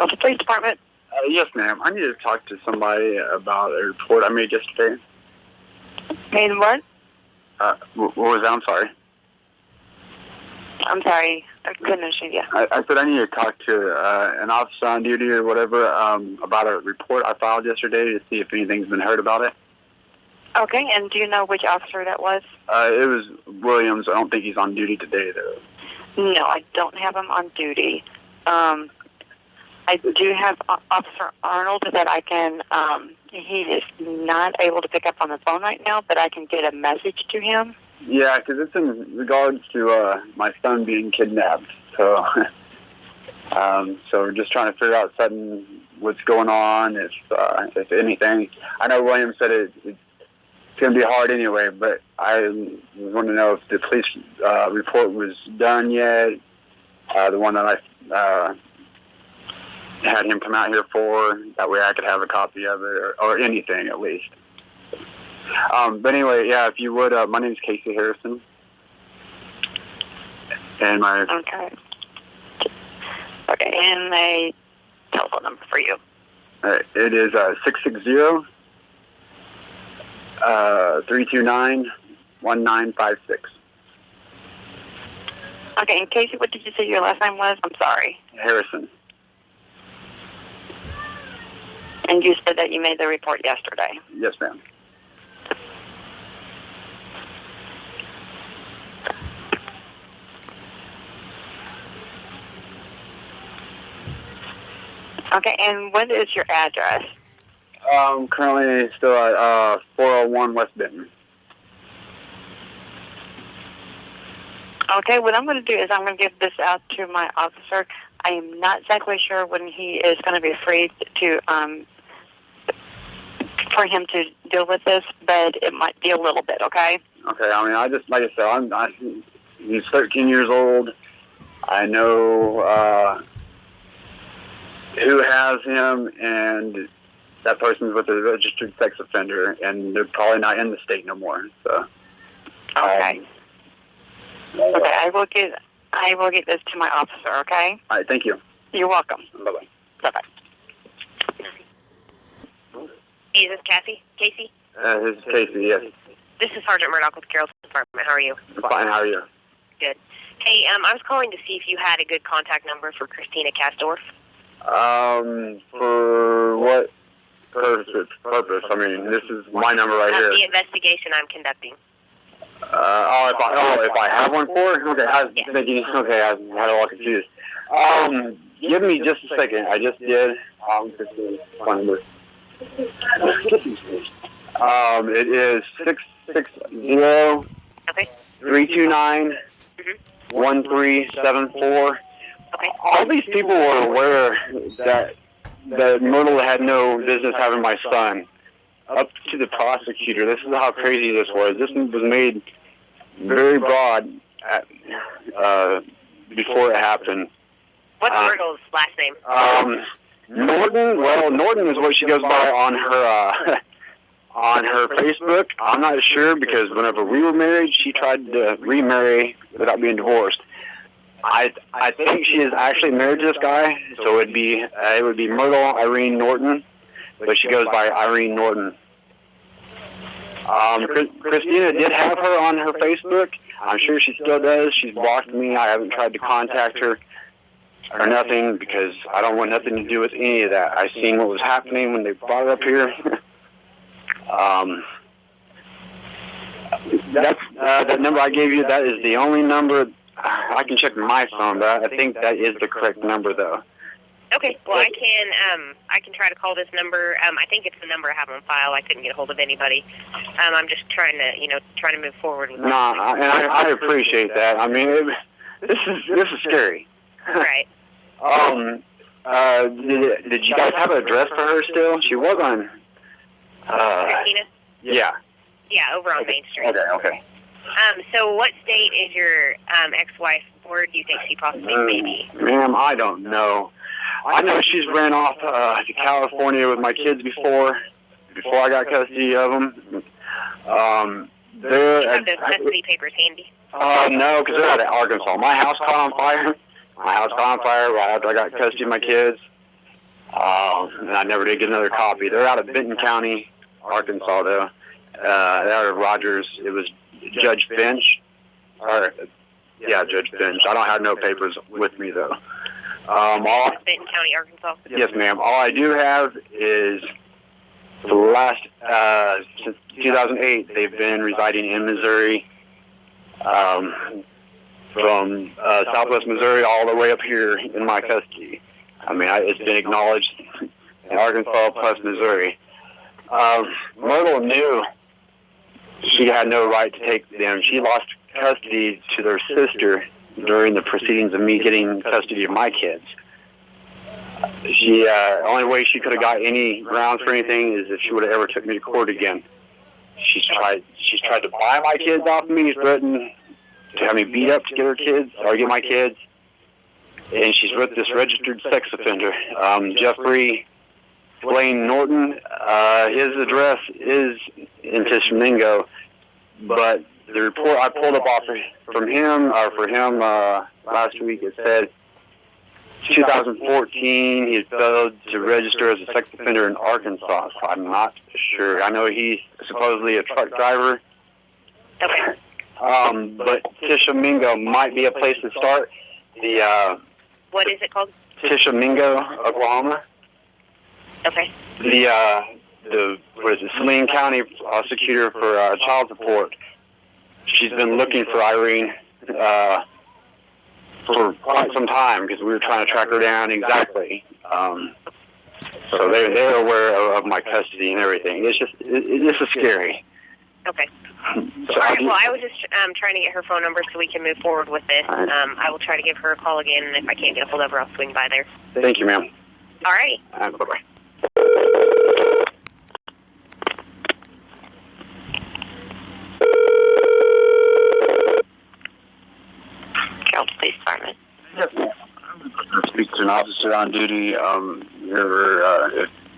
Carrollton Police Department. Yes, ma'am. I need to talk to somebody about a report I made yesterday. Made what? What was that? I'm sorry. I'm sorry. I couldn't understand you. I said I need to talk to an officer on duty or whatever about a report I filed yesterday to see if anything's been heard about it. Okay, and do you know which officer that was? It was Williams. I don't think he's on duty today, though. No, I don't have him on duty. I do have Officer Arnold that I can, he is not able to pick up on the phone right now, but I can get a message to him. Yeah, because it's in regards to my son being kidnapped. So so we're just trying to figure out what's going on, if anything. I know William said it's going to be hard anyway, but I want to know if the police report was done yet, the one that I had him come out here for. That way I could have a copy of it, or anything at least. But anyway, yeah, if you would, my name is Casey Harrison. And my... Okay. Okay, and a telephone number for you. It is 660-329-1956. Okay, and Casey, what did you say your last name was? I'm sorry. Harrison. And you said that you made the report yesterday. Yes, ma'am. Okay, and what is your address? Currently still at 401 West Benton. Okay, what I'm going to do is I'm going to give this out to my officer. I am not exactly sure when he is going to be free to for him to deal with this, but it might be a little bit, okay? Okay, I mean, I just, like I said, he's 13 years old. I know who has him, and that person's with a registered sex offender, and they're probably not in the state no more. So. Okay. Okay, I will get this to my officer. Okay. All right. Thank you. You're welcome. Bye-bye. Bye-bye. Is this Cassie? Casey? This is Casey, yes. This is Sergeant Murdoch with Carrollton Department. How are you? I'm fine. How are you? Good. Hey, I was calling to see if you had a good contact number for Christina Kastorf. For what purpose? I mean, this is my number right here. The investigation I'm conducting. If I have one for her? Okay, I was thinking, okay, I had it all confused. Give me just a second. I just did. It is 660-329-1374. Okay. All these people were aware that Myrtle had no business having my son. Up to the prosecutor. This is how crazy this was. This was made very broad before it happened. What's Myrtle's last name? Norton. Well, Norton is what she goes by on her Facebook. I'm not sure because whenever we were married, she tried to remarry without being divorced. I think she is actually married to this guy, so it would be Myrtle Irene Norton, but she goes by Irene Norton. Christina did have her on her Facebook. I'm sure she still does. She's blocked me. I haven't tried to contact her or nothing because I don't want nothing to do with any of that. I seen what was happening when they brought her up here. That number I gave you, that is the only number. I can check my phone, but I think that is the correct number, though. Okay, well, I can try to call this number. I think it's the number I have on file. I couldn't get a hold of anybody. I'm just trying to move forward with this. I appreciate that. I mean, this is scary. Right. Did you guys have an address for her still? She was on... Christina? Yeah. Yeah, over on Main Street. Okay. So what state is your ex-wife, or do you think she possibly may be? Ma'am, I don't know. I know she's ran off to California with my kids before I got custody of them. Do you have those custody papers handy? No, because they're out of Arkansas. My house caught on fire right after I got custody of my kids. And I never did get another copy. They're out of Benton County, Arkansas, though. They're out of Rogers. It was Judge Finch. Judge Finch. I don't have no papers with me, though. Benton County, Arkansas? Yes, ma'am. All I do have is the last, since 2008, they've been residing in Missouri, from southwest Missouri all the way up here in my custody. I mean, it's been acknowledged in Arkansas plus Missouri. Myrtle knew she had no right to take them. She lost custody to their sister during the proceedings of me getting custody of my kids. She only way she could have got any grounds for anything is if she would have ever took me to court again. She's tried to buy my kids off of me, threatened to have me beat up to get her kids or get my kids. And she's with this registered sex offender, Jeffrey Blaine Norton. His address is in Tishomingo, but the report I pulled up for him last week, it said 2014 he failed to register as a sex offender in Arkansas, so I'm not sure. I know he's supposedly a truck driver. Okay. But Tishomingo might be a place to start. What is it called? Tishomingo, Oklahoma. Okay. Saline County prosecutor for child support. She's been looking for Irene for quite some time because we were trying to track her down exactly. So they're aware of my custody and everything. This is scary. Okay. So all right. Well, I was just trying to get her phone number so we can move forward with this. I will try to give her a call again, and if I can't get a hold of her, I'll swing by there. Thank you, ma'am. All righty. Bye-bye. Carrollton Police Department. Yes, ma'am. I speak to an officer on duty.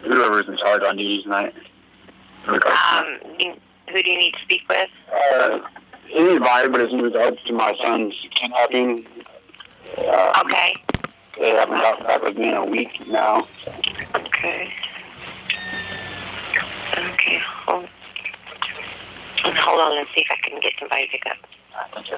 Whoever's in charge on duty tonight. Who do you need to speak with? Anybody, but it's in regards to my son's kidnapping. Okay. They haven't got back with me in a week now. Okay. Okay. Hold on and see if I can get somebody to pick up. Thank you.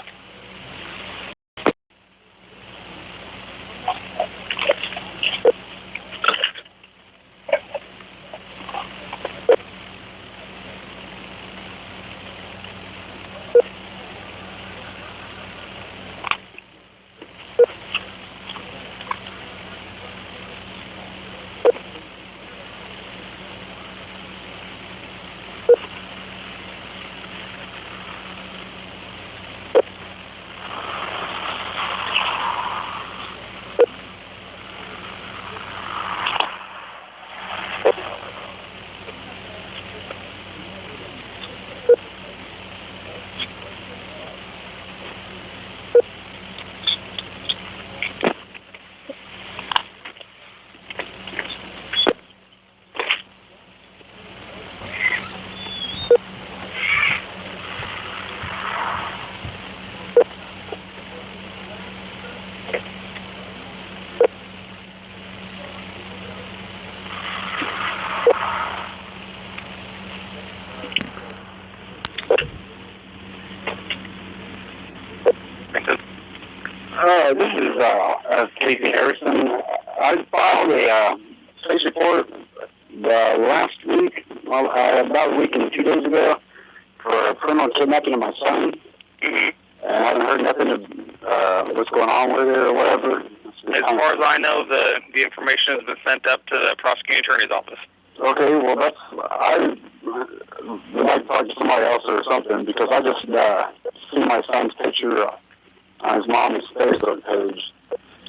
This is Casey Harrison. I filed a police report last week, about a week and 2 days ago, for a criminal kidnapping of my son. Mm-hmm. And I haven't heard nothing of what's going on with it or whatever. As far as I know, the information has been sent up to the prosecuting attorney's office. Okay, well, I would like to talk to somebody else or something, because I just see my son's picture on his mom's Facebook page.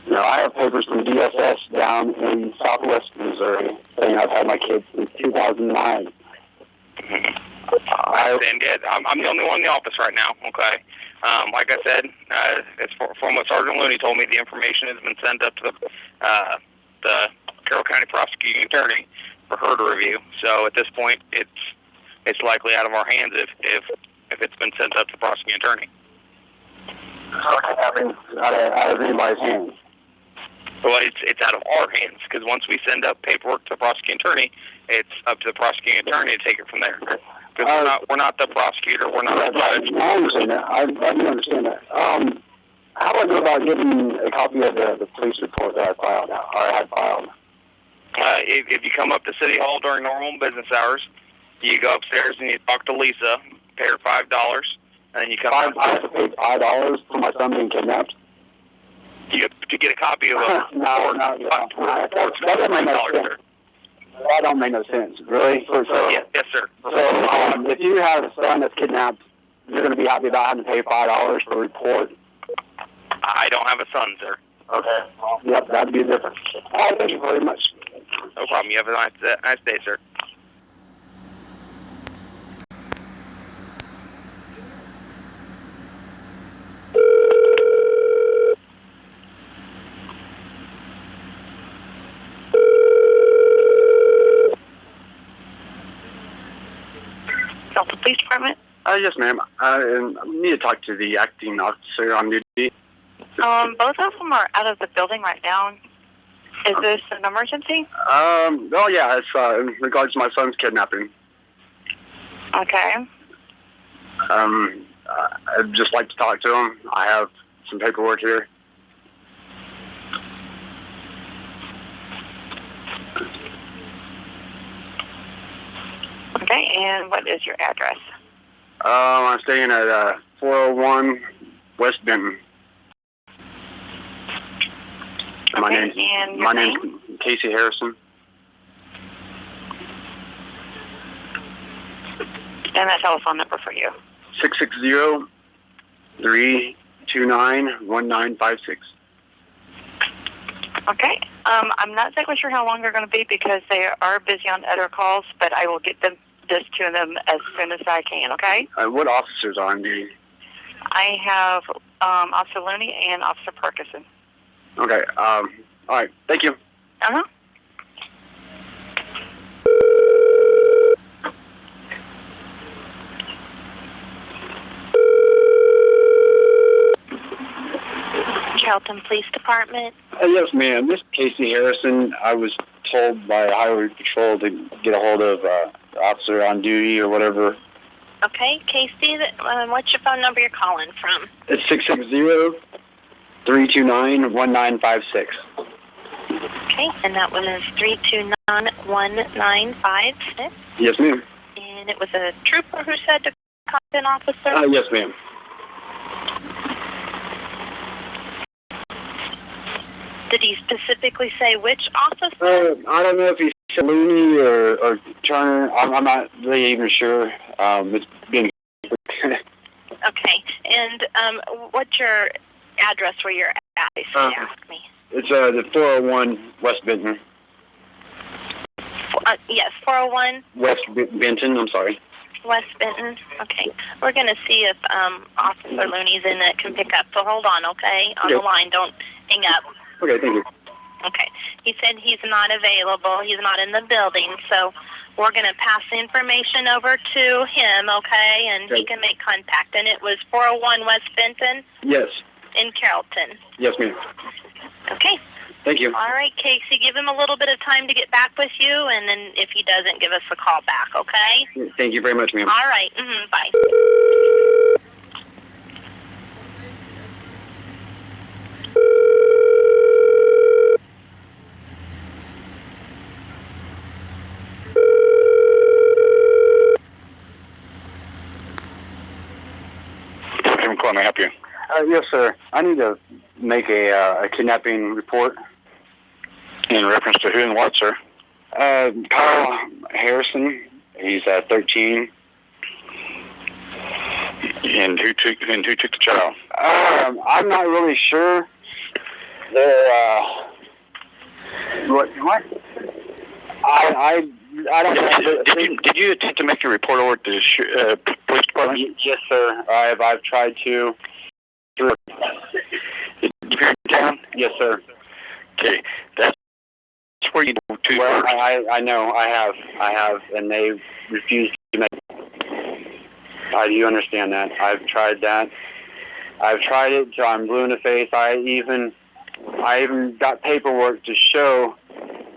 You know, I have papers from DSS down in southwest Missouri saying I've had my kids since 2009. I understand. Yeah, I'm the only one in the office right now, okay? Like I said, from what Sergeant Looney told me, the information has been sent up to the Carroll County prosecuting attorney for her to review. So at this point, it's likely out of our hands if it's been sent up to the prosecuting attorney. Out of anybody's hands. Well, it's out of our hands, because once we send up paperwork to the prosecuting attorney, it's up to the prosecuting attorney to take it from there. Because we're not the prosecutor, we're not the judge. I understand that. I do understand that. How do I go about getting a copy of the police report that I filed now, or I had filed? If you come up to City Hall during normal business hours, you go upstairs and you talk to Lisa, pay her $5, and then you come out. I have to pay $5 for my son being kidnapped? To get a copy of a No. That doesn't make no sense. That don't make no sense, really. Yes, sir. So, if you have a son that's kidnapped, you're going to be happy about having to pay $5 for a report? I don't have a son, sir. Okay. Yep, that'd be a difference. All right, thank you very much. No problem. You have a nice day, sir. Carrollton Police Department. Yes, ma'am. I need to talk to the acting officer on duty. Both of them are out of the building right now. Is this an emergency? Well, yeah, it's in regards to my son's kidnapping. Okay. I'd just like to talk to him. I have some paperwork here. Okay, and what is your address? I'm staying at 401 West Benton. My name's Casey Harrison. And that telephone number for you. 660-329-1956. Okay. I'm not exactly sure how long they're going to be because they are busy on other calls, but I will get this to them as soon as I can, okay? What officers are on duty? I have Officer Looney and Officer Perkison. Okay. All right. Thank you. Uh-huh. Carrollton Police Department. Yes, ma'am. This is Casey Harrison. I was told by Highway Patrol to get a hold of the officer on duty or whatever. Okay, Casey, what's your phone number you're calling from? It's 660-329-1956. Okay, and that was 329-1956. Yes, ma'am. And it was a trooper who said to call an officer? Yes, ma'am. Did he specifically say which officer? I don't know if he's Looney or Turner. I'm not really even sure. It's been... Okay, and what's your address where you're at? They asked me. It's the 401 West Benton. Yes, 401? West Benton, I'm sorry. West Benton. Okay. We're going to see if Officer Looney's in that can pick up. So hold on, okay? On the line. Don't hang up. Okay, thank you. Okay. He said he's not available. He's not in the building. So we're going to pass the information over to him, okay? And he can make contact. And it was 401 West Benton? Yes. In Carrollton. Yes, ma'am. Okay. Thank you. All right, Casey, give him a little bit of time to get back with you, and then if he doesn't, give us a call back, okay? Thank you very much, ma'am. All right. Bye. May I help you? Yes, sir. I need to make a kidnapping report. In reference to who and what, sir? Kyle Harrison. He's 13. And who took the child? I'm not really sure. What? I don't know. Did you attempt to make a report over to the police department? Yes, sir. I've tried to. Did you appear in town? Yes, sir. Okay, that's where you go to. Well, I know. I have, and they refused to make. I do understand that. I've tried that. I've tried it till I'm blue in the face. I even I even got paperwork to show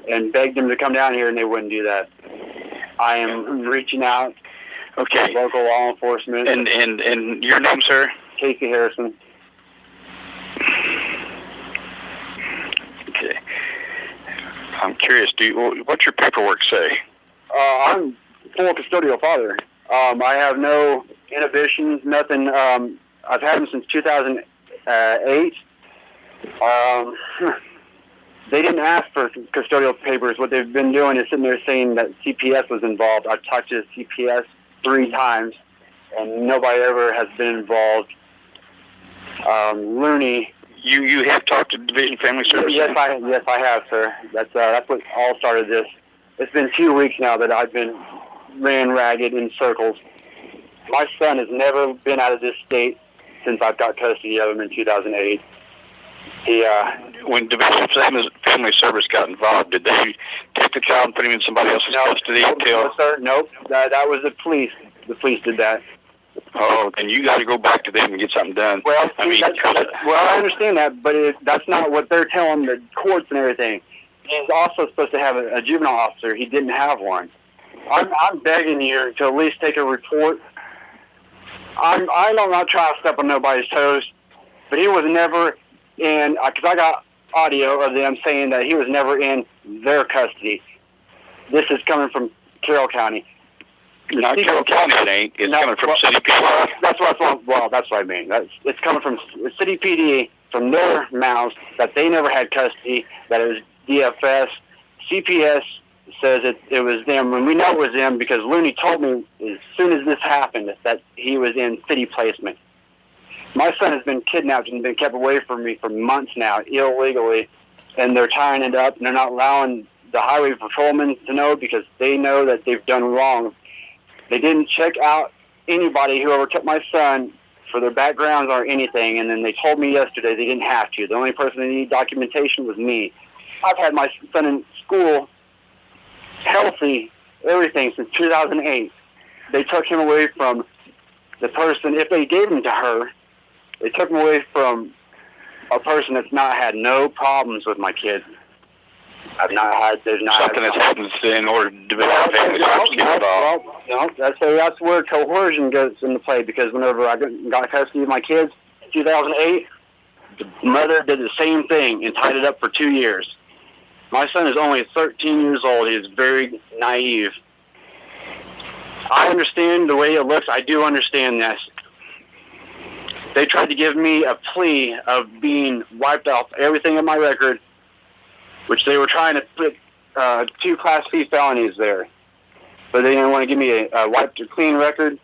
and begged them to come down here, and they wouldn't do that. I am reaching out to local law enforcement. And your name, sir? Casey Harrison. Okay. I'm curious. What's your paperwork say? I'm full custodial father. I have no inhibitions, nothing. I've had him since 2008. They didn't ask for custodial papers. What they've been doing is sitting there saying that CPS was involved. I've talked to CPS 3 times, and nobody ever has been involved. Looney. You have talked to Division Family Services? Yes, I have, sir. That's what all started this. It's been 2 weeks now that I've been ran ragged in circles. My son has never been out of this state since I've got custody of him in 2008. When Division Family Service got involved, did they take the child and put him in somebody else's custody? No, sir. Nope. That was the police. The police did that. Oh, then you got to go back to them and get something done. Well, I understand that, but that's not what they're telling the courts and everything. He's also supposed to have a juvenile officer. He didn't have one. I'm begging you to at least take a report. I'm not trying to step on nobody's toes, but he was never in, because I got audio of them saying that he was never in their custody. This is coming from Carroll County. Not Carroll County, it ain't. It's coming from City PD. That's what I mean. It's coming from City PD, from their mouths, that they never had custody, that it was DFS. CPS says it was them, and we know it was them because Looney told me as soon as this happened that he was in city placement. My son has been kidnapped and been kept away from me for months now, illegally, and they're tying it up, and they're not allowing the highway patrolmen to know because they know that they've done wrong. They didn't check out anybody who ever took my son for their backgrounds or anything, and then they told me yesterday they didn't have to. The only person that needed documentation was me. I've had my son in school, healthy, everything, since 2008. They took him away from the person, if they gave him to her, they took him away from a person that's not had no problems with my kids. There's not something that happens in order to develop family to get involved. No, that's where coercion goes into play, because whenever I got custody of my kids in 2008, the mother did the same thing and tied it up for 2 years. My son is only 13 years old. He is very naive. I understand the way it looks. I do understand this. They tried to give me a plea of being wiped off everything in my record, which they were trying to put 2 Class C felonies there. But they didn't want to give me a wiped or clean record.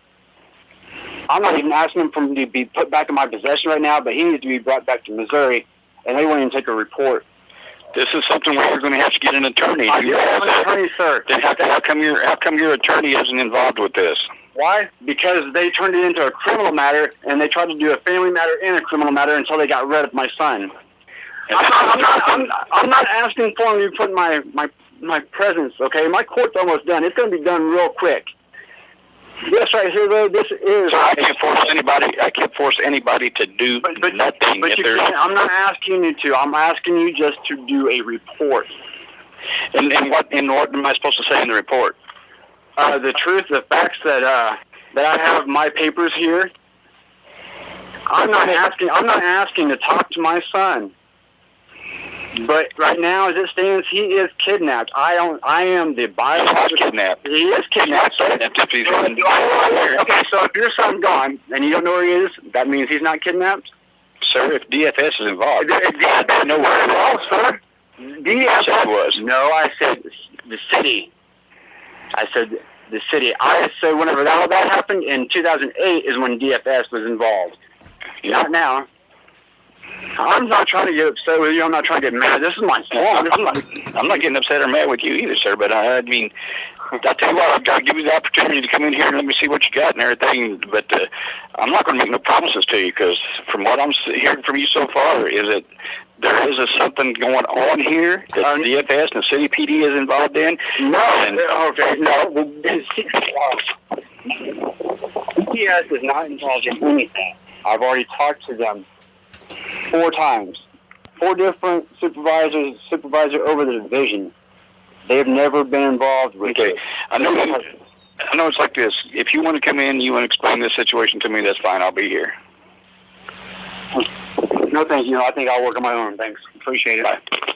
I'm not even asking him for him to be put back in my possession right now, but he needs to be brought back to Missouri, and they won't even take a report. This is something where you're going to have to get an attorney. I do have an attorney, sir. Then how come your attorney isn't involved with this? Why? Because they turned it into a criminal matter, and they tried to do a family matter and a criminal matter until they got rid of my son. I'm not asking for him to put my presence, okay? My court's almost done. It's going to be done real quick. This right here, though, this is... So I can't force anybody to do nothing. But you can't. I'm not asking you to. I'm asking you just to do a report. And what am I supposed to say in the report? The truth, the facts that I have my papers here. I'm not asking to talk to my son. But right now, as it stands, he is kidnapped. I am the biological... kidnapped. He is kidnapped. Okay, so if your son's gone and you don't know where he is, that means he's not kidnapped? Sir, if DFS is involved... If DFS is involved, sir. DFS was. No, I said the city. I said the city. I said whenever all that happened in 2008 is when DFS was involved. Yeah. Not now. I'm not trying to get upset with you. I'm not trying to get mad. This is my fault. I'm not getting upset or mad with you either, sir. But I mean, I'll tell you what, I've got to give you the opportunity to come in here and let me see what you got and everything. But I'm not going to make no promises to you, because from what I'm hearing from you so far is that there is something going on here that DFS and the City PD is involved in. No. DFS is not involved in anything. I've already talked to them 4 times. 4 different supervisor over the division. They've never been involved with Okay. it. I know it's like this. If you want to come in, you want to explain this situation to me, that's fine. I'll be here. No, thank you. I think I'll work on my own. Thanks. Appreciate it. Bye.